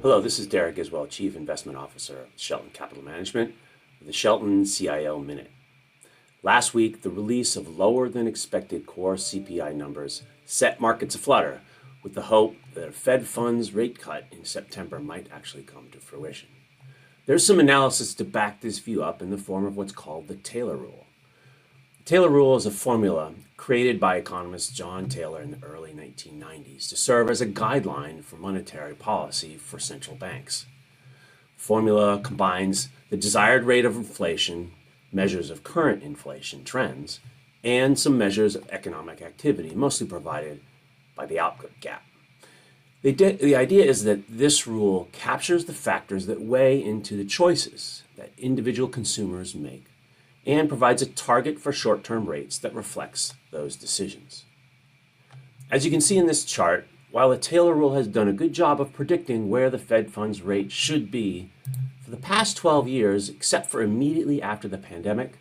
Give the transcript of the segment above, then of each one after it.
Hello, this is Derek Iswell, Chief Investment Officer at Shelton Capital Management, with the Shelton CIO Minute. Last week, the release of lower than expected core CPI numbers set markets aflutter with the hope that a Fed funds rate cut in September might actually come to fruition. There's some analysis to back this view up in the form of what's called the Taylor Rule. The Taylor Rule is a formula created by economist John Taylor in the early 1990s to serve as a guideline for monetary policy for central banks. The formula combines the desired rate of inflation, measures of current inflation trends, and some measures of economic activity, mostly provided by the output gap. The idea is that this rule captures the factors that weigh into the choices that individual consumers make and provides a target for short-term rates that reflects those decisions. As you can see in this chart, while the Taylor Rule has done a good job of predicting where the Fed funds rate should be, for the past 12 years, except for immediately after the pandemic,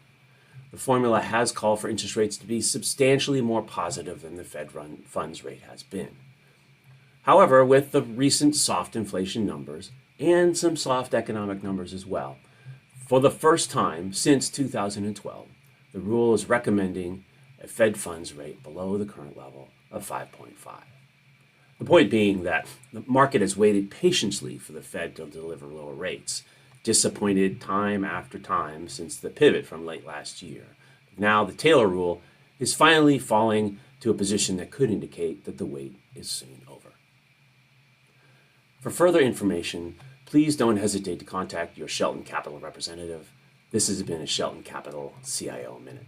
the formula has called for interest rates to be substantially more positive than the Fed funds rate has been. However, with the recent soft inflation numbers and some soft economic numbers as well, for the first time since 2012, the rule is recommending a Fed funds rate below the current level of 5.5. The point being that the market has waited patiently for the Fed to deliver lower rates, disappointed time after time since the pivot from late last year. Now the Taylor Rule is finally falling to a position that could indicate that the wait is soon over. For further information, please don't hesitate to contact your Shelton Capital representative. This has been a Shelton Capital CIO Minute.